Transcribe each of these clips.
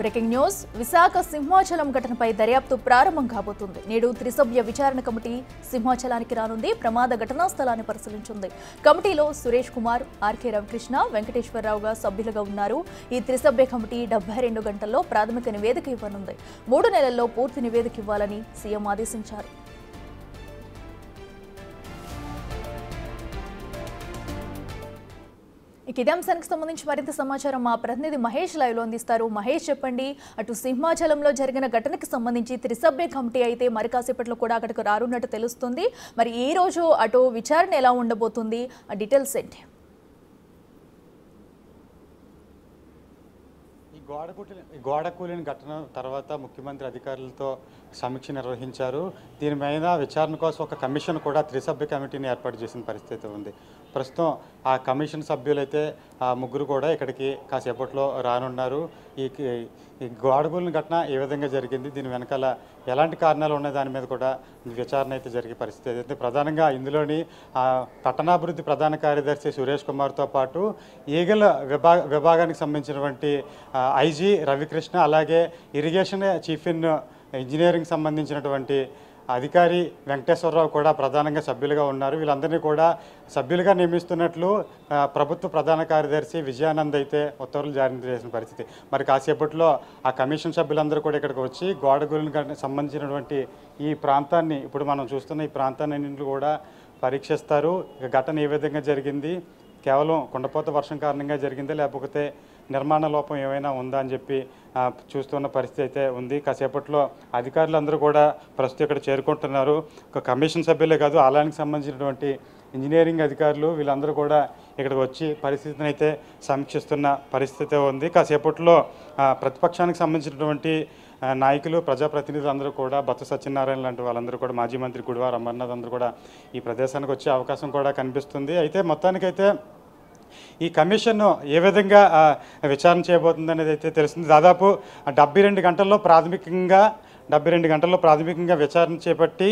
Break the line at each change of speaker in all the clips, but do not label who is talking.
Breaking news Visakha Simhachalam ఘటనపై దర్యాప్తు ప్రారంభం కాబోతుంది. నేడు త్రిసభ్య విచారణ కమిటీ సింహాచలానికి రానుంది. ప్రమాద ఘటనా స్థలాన్ని పరిశీలించింది. కమిటీలో సురేష్ కుమార్, ఆర్కే రవికృష్ణ, వెంకటేశ్వరరావుగా సభ్యులుగా ఉన్నారు. ఈ త్రిసభ్య కమిటీ 72 గంటల్లో ప్రాథమిక నివేదిక ఇవ్వనుంది. 3 నెలల్లో పూర్తి నివేదిక ఇవ్వాలని సీఎం ఆదేశించారు. ఇదే అంశానికి సంబంధించి మరింత సమాచారం మా ప్రతినిధి మహేష్ లైవ్ లో అందిస్తారు. మహేష్, చెప్పండి, అటు సింహాచలంలో జరిగిన ఘటనకు సంబంధించి త్రిసభ్య కమిటీ అయితే మరి కాసేపట్లో కూడా అక్కడికి రానున్నట్టు తెలుస్తుంది. మరి ఈ రోజు అటు విచారణ ఎలా ఉండబోతుంది, ఆ డీటెయిల్స్ ఏంటి?
గోడ కూలిన ఘటన తర్వాత ముఖ్యమంత్రి అధికారులతో సమీక్ష నిర్వహించారు. దీని మీద విచారణ కోసం ఒక కమిషన్ కూడా త్రిసభ్య కమిటీని ఏర్పాటు చేసిన పరిస్థితి ఉంది. ప్రస్తుతం ఆ కమిషన్ సభ్యులైతే ఆ ముగ్గురు కూడా ఇక్కడికి కాసేపట్లో రానున్నారు. ఈ గోడ కూలిన ఘటన ఏ విధంగా జరిగింది, దీని వెనకాల ఎలాంటి కారణాలు ఉన్నాయి, దాని మీద కూడా విచారణ అయితే జరిగే పరిస్థితి అయితే ప్రధానంగా ఇందులోని పట్టణాభివృద్ధి ప్రధాన కార్యదర్శి సురేష్ కుమార్తో పాటు ఈగల విభాగానికి సంబంధించినటువంటి ఐజీ రవికృష్ణ, అలాగే ఇరిగేషన్ చీఫ్ ఇన్ ఇంజనీరింగ్ సంబంధించినటువంటి అధికారి వెంకటేశ్వరరావు కూడా ప్రధానంగా సభ్యులుగా ఉన్నారు. వీళ్ళందరినీ కూడా సభ్యులుగా నియమిస్తున్నట్లు ప్రభుత్వ ప్రధాన కార్యదర్శి విజయానంద్ అయితే ఉత్తర్వులు జారీ చేసిన పరిస్థితి. మరి కాసేపట్లో ఆ కమిషన్ సభ్యులందరూ కూడా ఇక్కడికి వచ్చి గోడగులకు సంబంధించినటువంటి ఈ ప్రాంతాన్ని, ఇప్పుడు మనం చూస్తున్న ఈ ప్రాంతాన్ని కూడా పరీక్షిస్తారు. ఘటన ఏ విధంగా జరిగింది, కేవలం కుండపోత వర్షం కారణంగా జరిగిందా లేకపోతే నిర్మాణ లోపం ఏమైనా ఉందా అని చెప్పి చూస్తున్న పరిస్థితి అయితే ఉంది. కాసేపట్లో అధికారులందరూ కూడా ప్రస్తుతం ఇక్కడ చేరుకుంటున్నారు. ఒక కమిషన్ సభ్యులే కాదు, ఆలయానికి సంబంధించినటువంటి ఇంజనీరింగ్ అధికారులు వీళ్ళందరూ కూడా ఇక్కడికి వచ్చి పరిస్థితిని అయితే సమీక్షిస్తున్న పరిస్థితి ఉంది. కాసేపట్లో ప్రతిపక్షానికి సంబంధించినటువంటి నాయకులు, ప్రజాప్రతినిధులు అందరూ కూడా, బొత్స సత్యనారాయణ లాంటి వాళ్ళందరూ కూడా, మాజీ మంత్రి గుడివార అమర్నాథ్ అందరూ కూడా ఈ ప్రదేశానికి వచ్చే అవకాశం కూడా కనిపిస్తుంది. అయితే మొత్తానికైతే ఈ కమిషన్ ఏ విధంగా విచారణ చేయబోతుంది అనేది అయితే తెలుస్తుంది. దాదాపు 72 గంటల్లో ప్రాథమికంగా విచారణ చేపట్టి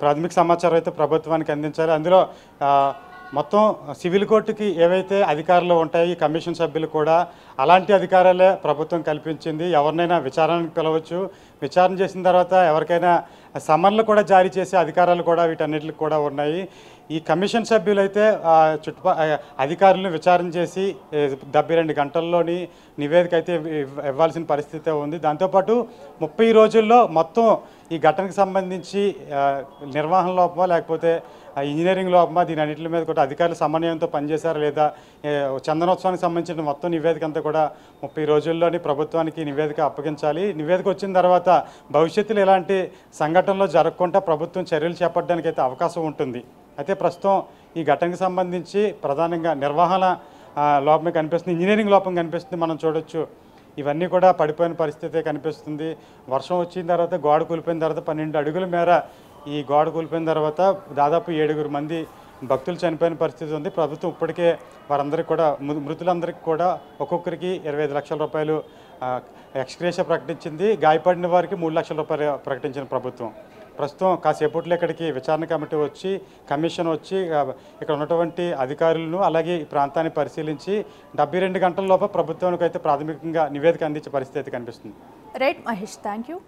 ప్రాథమిక సమాచారం అయితే ప్రభుత్వానికి అందించాలి. అందులో మొత్తం సివిల్ కోర్టుకి ఏవైతే అధికారాలు ఉంటాయి కమిషన్ సభ్యులు కూడా అలాంటి అధికారాలే ప్రభుత్వం కల్పించింది. ఎవరినైనా విచారణకు పిలవచ్చు, విచారణ చేసిన తర్వాత ఎవరికైనా సమన్లు కూడా జారీ చేసే అధికారాలు కూడా వీటన్నిటికి కూడా ఉన్నాయి. ఈ కమిషన్ సభ్యులైతే అధికారులను విచారణ చేసి 72 గంటల్లోని నివేదిక అయితే ఇవ్వాల్సిన పరిస్థితి ఉంది. దాంతోపాటు 30 రోజుల్లో మొత్తం ఈ ఘటనకు సంబంధించి నిర్వహణ లోపమా లేకపోతే ఇంజనీరింగ్ లోపమా, దీని అన్నింటి మీద కూడా అధికారులు సమన్వయంతో పనిచేశారా లేదా, చందనోత్సవానికి సంబంధించిన మొత్తం నివేదిక అంతా కూడా 30 రోజుల్లోని ప్రభుత్వానికి నివేదిక అప్పగించాలి. నివేదిక వచ్చిన తర్వాత భవిష్యత్తులో ఎలాంటి సంఘటనలు జరగకుండా ప్రభుత్వం చర్యలు చేపట్టడానికి అయితే అవకాశం ఉంటుంది. అయితే ప్రస్తుతం ఈ ఘటనకు సంబంధించి ప్రధానంగా నిర్వహణ లోపమే కనిపిస్తుంది, ఇంజనీరింగ్ లోపం కనిపిస్తుంది. మనం చూడొచ్చు ఇవన్నీ కూడా పడిపోయిన పరిస్థితి కనిపిస్తుంది. వర్షం వచ్చిన తర్వాత గోడ కూలిపోయిన తర్వాత 12 అడుగుల మేర ఈ గోడ కూలిపోయిన తర్వాత దాదాపు 7 మంది భక్తులు చనిపోయిన పరిస్థితి ఉంది. ప్రభుత్వం ఇప్పటికే వారందరికీ కూడా, మృతులందరికీ కూడా ఒక్కొక్కరికి 25 లక్షల రూపాయలు ఎక్స్గ్రేషియా ప్రకటించింది. గాయపడిన వారికి 3 లక్షల రూపాయలు ప్రకటించిన ప్రభుత్వం. ప్రస్తుతం కాసేపట్లో ఇక్కడికి విచారణ కమిటీ వచ్చి, కమిషన్ వచ్చి ఇక్కడ ఉన్నటువంటి అధికారులను అలాగే ఈ ప్రాంతాన్ని పరిశీలించి 72 గంటల లోపు ప్రభుత్వానికి అయితే ప్రాథమికంగా నివేదిక అందించే పరిస్థితి కనిపిస్తుంది.
Right Mahesh, thank you.